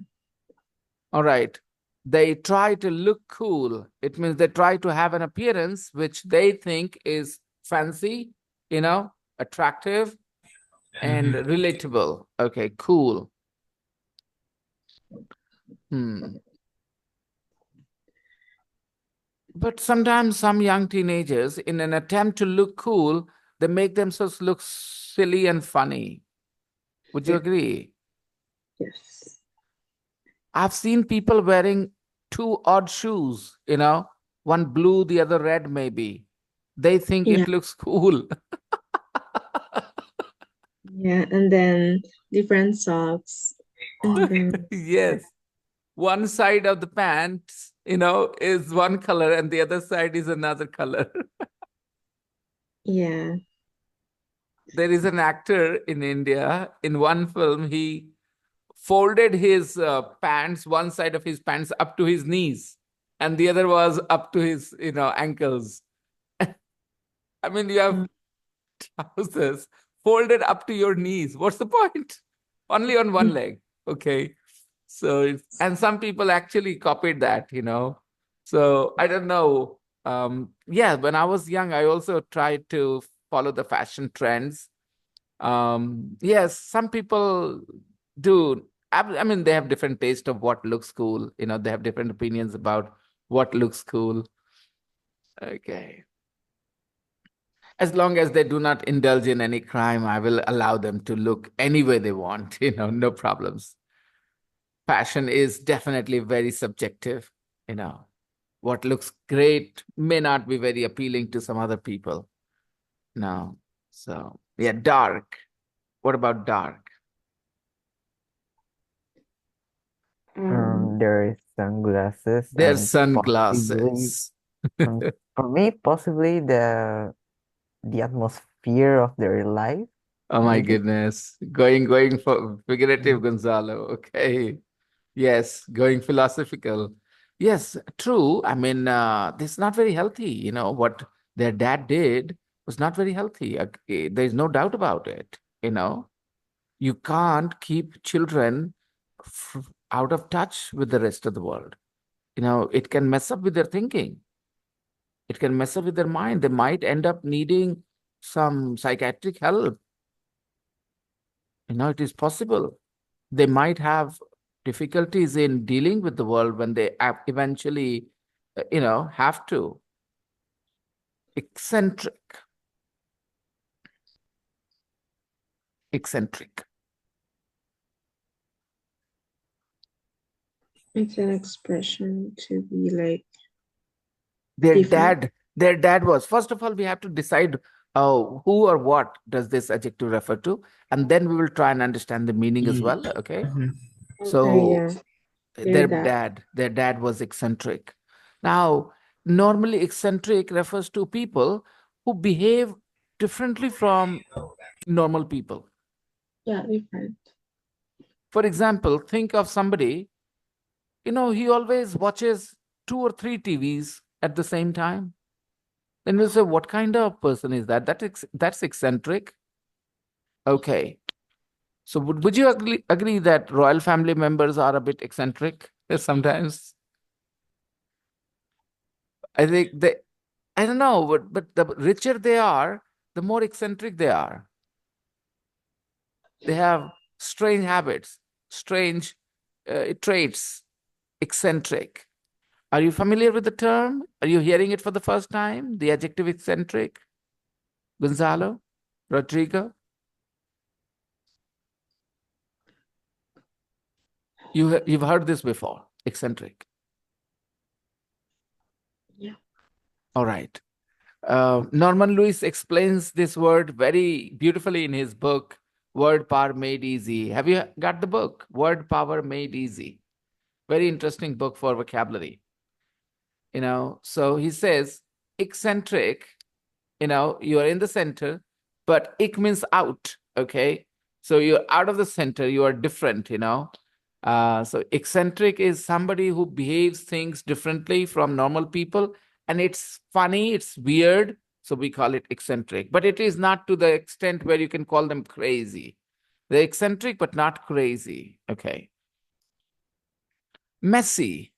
All right. They try to look cool. It means they try to have an appearance which they think is fancy, attractive and relatable. Okay, cool. But sometimes some young teenagers, in an attempt to look cool, they make themselves look silly and funny. Would you Yeah. agree? Yes. I've seen people wearing two odd shoes, one blue, the other red, maybe. They think Yeah. it looks cool. Yeah. And then different socks. And then Yes. one side of the pants, is one color and the other side is another color. Yeah. There is an actor in India, in one film, he folded his pants, one side of his pants up to his knees, and the other was up to his, ankles. I mean, you have Mm. trousers folded up to your knees. What's the point? Only on one leg. Okay. So, and some people actually copied that. So I don't know. Yeah, when I was young, I also tried to follow the fashion trends. Yes, some people do. I mean, they have different taste of what looks cool. They have different opinions about what looks cool. Okay. As long as they do not indulge in any crime, I will allow them to look any way they want, no problems. Fashion is definitely very subjective, you know. What looks great may not be very appealing to some other people. No. So, yeah, dark. What about dark? There is sunglasses There's and possibly, sunglasses. for me, possibly the atmosphere of their life, Oh my maybe. goodness. Going for figurative, Mm. Gonzalo. Okay. Yes, going philosophical. Yes, true. I mean, this is not very healthy. What their dad did was not very healthy. There's no doubt about it. You can't keep children out of touch with the rest of the world. It can mess up with their thinking. It can mess up with their mind. They might end up needing some psychiatric help. It is possible. They might have difficulties in dealing with the world when they eventually, have to. Eccentric. Eccentric. It's an expression to be like Their different. dad was. First of all, we have to decide who or what does this adjective refer to, and then we will try and understand the meaning as well. Okay. Mhm. Okay, So yeah. their Hear that. dad was eccentric. Now, normally eccentric refers to people who behave differently from normal people. Yeah, different. For example, think of somebody, he always watches 2 or 3 TVs at the same time. Then we'll say, what kind of person is that? That's eccentric. Okay. So would you agree that royal family members are a bit eccentric sometimes? I think I don't know, but the richer they are, the more eccentric they are. They have strange habits, strange traits, eccentric. Are you familiar with the term? Are you hearing it for the first time? The adjective eccentric? Gonzalo? Rodrigo? You've heard this before, eccentric. Yeah. All right. Norman Lewis explains this word very beautifully in his book, Word Power Made Easy. Have you got the book, Word Power Made Easy? Very interesting book for vocabulary. So he says, eccentric, you are in the center, but ick means out. Okay. So you're out of the center, you are different. So eccentric is somebody who behaves things differently from normal people, and it's funny, it's weird. So we call it eccentric, but it is not to the extent where you can call them crazy. They're eccentric, but not crazy. Okay. Messy.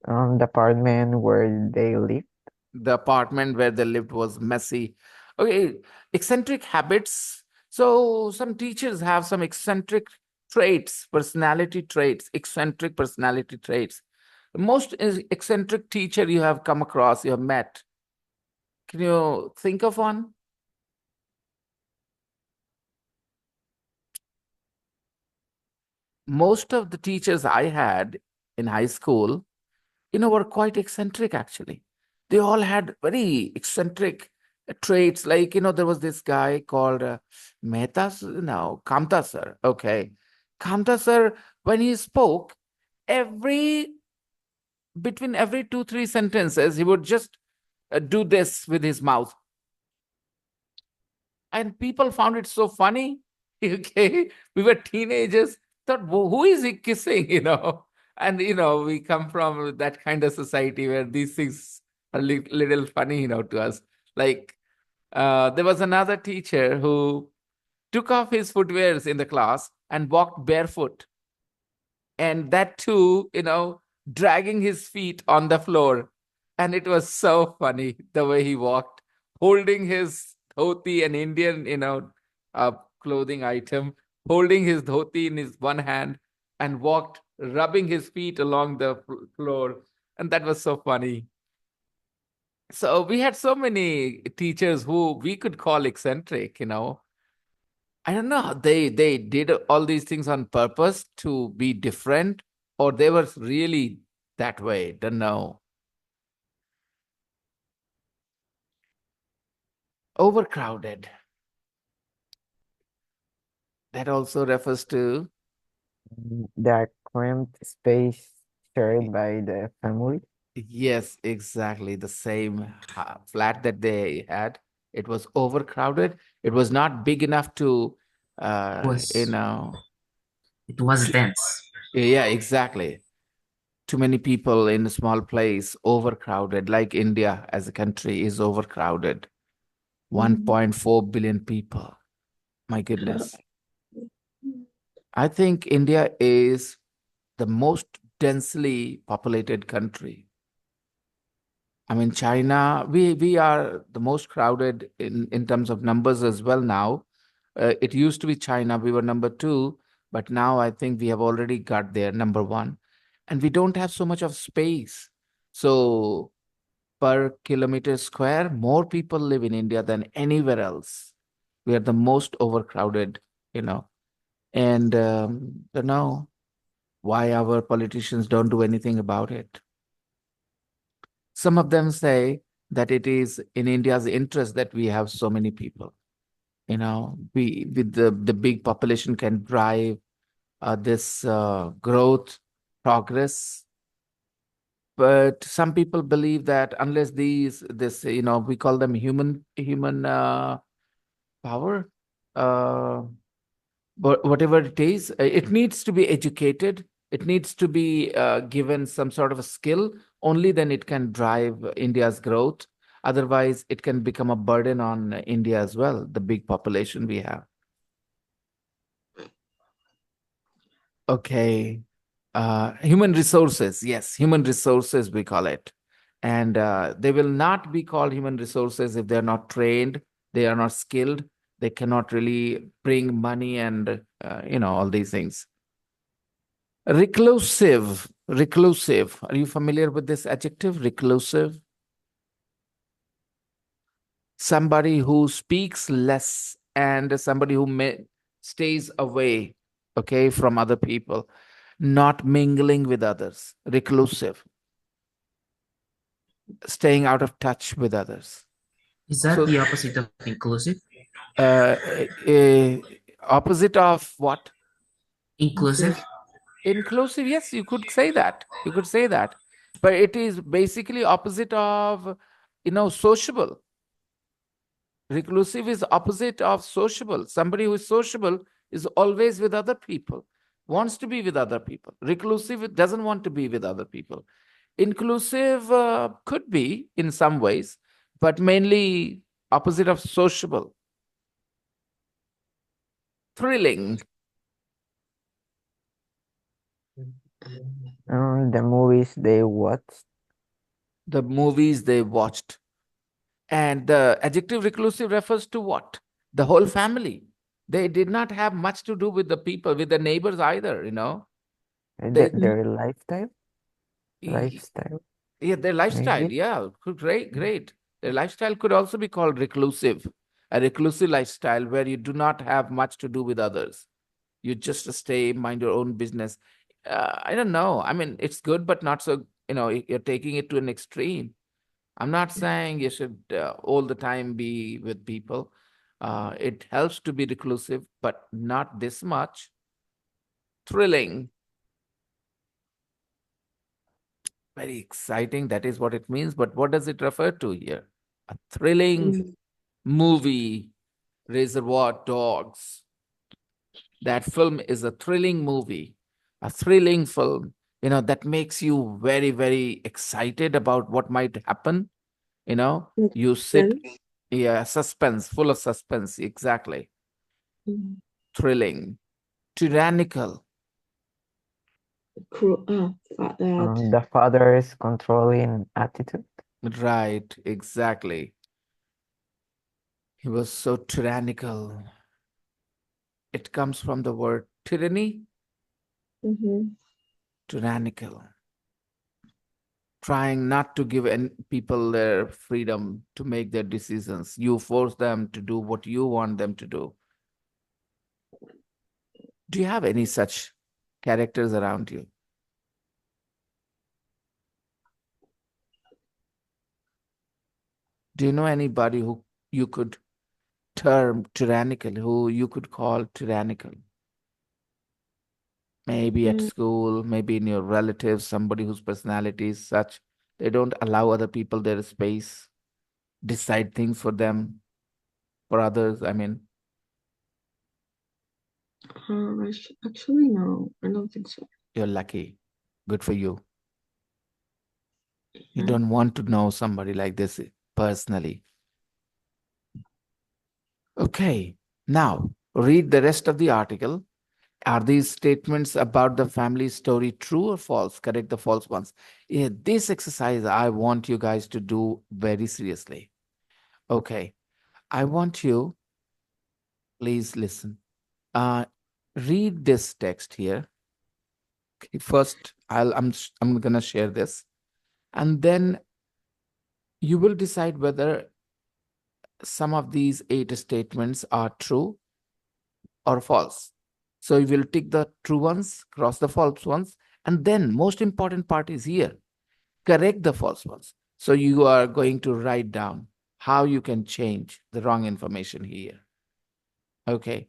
The apartment where they live. The apartment where they lived was messy. Okay, eccentric habits. So some teachers have some eccentric traits, personality traits, eccentric personality traits. The most eccentric teacher you have come across, you have met. Can you think of one? Most of the teachers I had in high school, were quite eccentric actually. They all had very eccentric traits. Like, there was this guy called Mehta, no, Kamta sir. Okay. Kamta sir, when he spoke, between every 2-3 sentences, he would just do this with his mouth. And people found it so funny. Okay, we were teenagers, thought, who is he kissing? And we come from that kind of society where these things are little funny, to us. Like there was another teacher who took off his footwears in the class and walked barefoot, and that too, dragging his feet on the floor. And it was so funny the way he walked, holding his dhoti, an Indian, uh, clothing item, holding his dhoti in his one hand, and walked, rubbing his feet along the floor. And that was so funny. So we had so many teachers who we could call eccentric. I don't know. They did all these things on purpose to be different, or they were really that way. Don't know. Overcrowded. That also refers to The cramped space shared by the family. yes, exactly the same flat that they had. It was overcrowded. It was not big enough to, Was it was to, dense. yeah, exactly. Too many people in a small place, overcrowded, like India as a country is overcrowded. 1.4 billion people. My goodness. I think India is the most densely populated country. I mean, China, we are the most crowded in terms of numbers as well now. It used to be China, we were number 2, but now I think we have already got there, number 1. And we don't have so much of space. So per kilometer square, more people live in India than anywhere else. We are the most overcrowded, and don't know why our politicians don't do anything about it. Some of them say that it is in India's interest that we have so many people. We with the big population can drive this growth, progress. But some people believe that unless we call them human power, but whatever it is, it needs to be educated. It needs to be given some sort of a skill. Only then it can drive India's growth. Otherwise, it can become a burden on India as well, the big population we have. Okay. Human resources. Yes, human resources, we call it. And they will not be called human resources if they're not trained, they are not skilled, they cannot really bring money and, all these things. Reclusive. Reclusive. Are you familiar with this adjective? Reclusive. Somebody who speaks less and somebody who stays away, okay, from other people, not mingling with others. Reclusive. Staying out of touch with others. Is that So, the opposite of inclusive? uh, uh, opposite of what? Inclusive? Inclusive, yes, you could say that. You could say that. But it is basically opposite of, sociable. Reclusive is opposite of sociable. Somebody who is sociable is always with other people, wants to be with other people. Reclusive doesn't want to be with other people. Inclusive could be in some ways, but mainly opposite of sociable. Thrilling. The movies they watched. The movies they watched. And the adjective reclusive refers to what? The whole family. They did not have much to do with the people, with the neighbors either, They, Their lifestyle. y- Lifestyle, yeah, their lifestyle. maybe. Yeah, great, great. Their lifestyle could also be called reclusive, a reclusive lifestyle where you do not have much to do with others. You just stay, mind your own business. I don't know. I mean, it's good, but not so, you're taking it to an extreme. I'm not saying you should all the time be with people. It helps to be reclusive, but not this much. Thrilling. Very exciting. That is what it means. But what does it refer to here? A thrilling movie, Reservoir Dogs. That film is a thrilling movie, a thrilling film, that makes you very, very excited about what might happen. You sit, Suspense. yeah, suspense, full of suspense. Exactly. Mm. Thrilling. Tyrannical. That. The father's controlling attitude. Right, exactly. He was so tyrannical. It comes from the word tyranny, Mm-hmm. tyrannical. Trying not to give people their freedom to make their decisions. You force them to do what you want them to do. Do you have any such characters around you? Do you know anybody who you could term tyrannical, who you could call tyrannical? Maybe at Mm. school, maybe in your relatives, somebody whose personality is such they don't allow other people their space, decide things for them, for others. I mean, Actually, no, I don't think so. you're lucky. Good for you. You Yeah. don't want to know somebody like this personally. Okay, now read the rest of the article. Are these statements about the family story true or false? Correct the false ones. Yeah, this exercise I want you guys to do very seriously. Okay, I want you, please listen. Uh, read this text here. Okay, first, I'm gonna share this, and then you will decide whether some of these 8 statements are true or false. So you will tick the true ones, cross the false ones, and then most important part is here. Correct the false ones. So you are going to write down how you can change the wrong information here. Okay.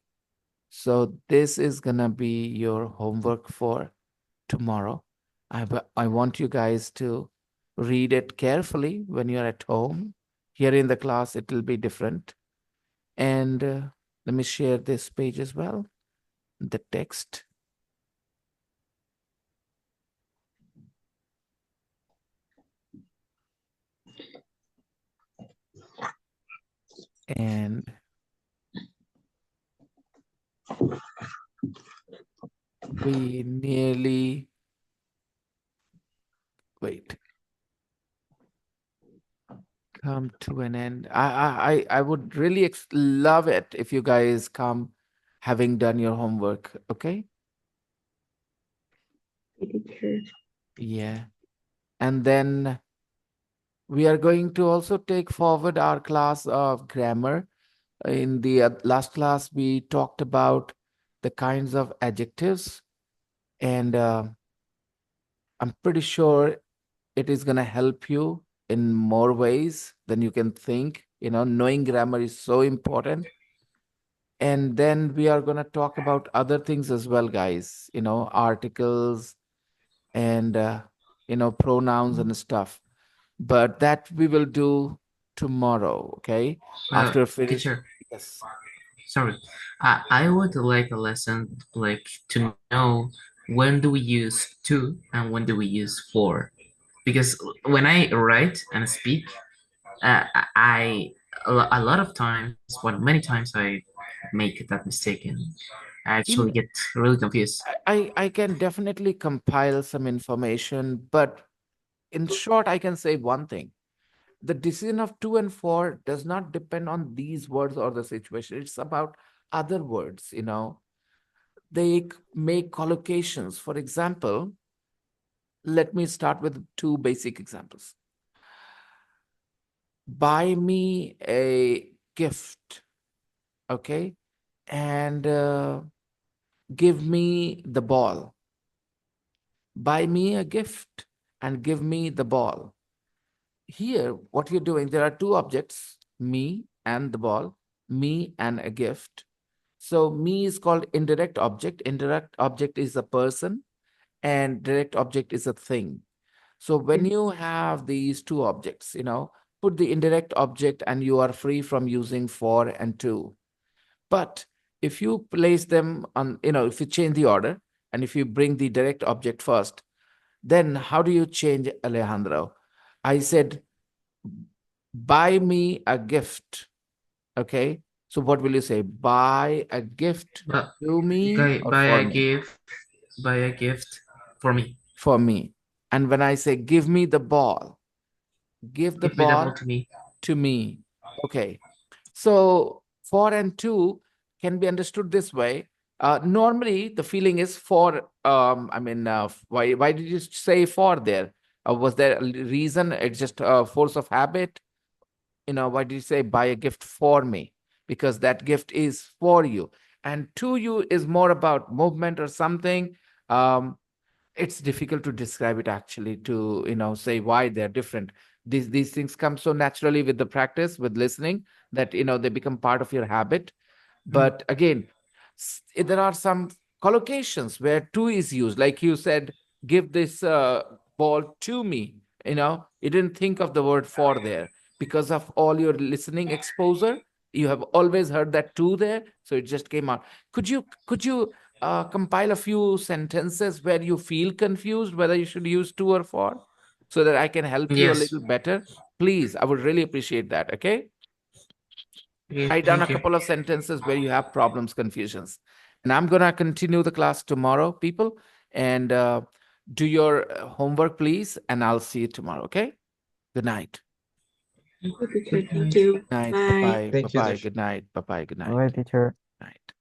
So this is gonna be your homework for tomorrow. I want you guys to read it carefully when you're at home. Here in the class, it will be different. And let me share this page as well, the text. And we nearly, wait, come to an end. I would really love it if you guys come having done your homework. Okay. Teacher. Yeah. And then we are going to also take forward our class of grammar. In the last class, we talked about the kinds of adjectives, and I'm pretty sure it is going to help you in more ways than you can think. Knowing grammar is so important. And then we are going to talk about other things as well, guys, articles and, pronouns and stuff. But that we will do tomorrow, okay? After finish. Teacher, Yes. sorry. I would like a lesson like to know when do we use to and when do we use for? Because when I write and speak, I a lot of times, well, many times I make that mistake and I actually In get really confused. I can definitely compile some information, but in short, I can say one thing. The decision of to and for does not depend on these words or the situation. It's about other words. They make collocations. For example, let me start with 2 basic examples. Buy me a gift, okay? And give me the ball. Buy me a gift and give me the ball. Here, what you're doing, there are 2 objects, me and the ball, me and a gift. So me is called indirect object. Indirect object is a person and direct object is a thing. So when you have these two objects, put the indirect object and you are free from using for and to. But if you place them on, if you change the order and if you bring the direct object first, then how do you change, Alejandro? I said, buy me a gift. Okay. So what will you say? Buy a gift But to me guy, or for me? buy a gift for me. For me. And when I say give me the ball, give the Give me the ball ball to me. Okay. So for and to can be understood this way. Normally the feeling is for, why did you say for there? Was there a reason? It's just a force of habit. Why did you say buy a gift for me? Because that gift is for you. And to you is more about movement or something. It's difficult to describe it actually, to say why they're different. These things come so naturally with the practice, with listening, that they become part of your habit. But again, there are some collocations where to is used, like you said, give this ball to me. You didn't think of the word for there because of all your listening exposure. You have always heard that to there, so it just came out. Could you compile a few sentences where you feel confused whether you should use to or for, so that I can help you a Yes. little better? Please, I would really appreciate that. Okay. Okay, Write down a thank you. couple of sentences where you have problems, confusions. And I'm going to continue the class tomorrow, people. And do your homework, please. And I'll see you tomorrow. Okay. Good night. Okay, Good thank night. you. Night. Bye. Bye-bye. Thank you, Bye-bye. teacher. Good night. Bye-bye. Good All right, night. teacher. Night.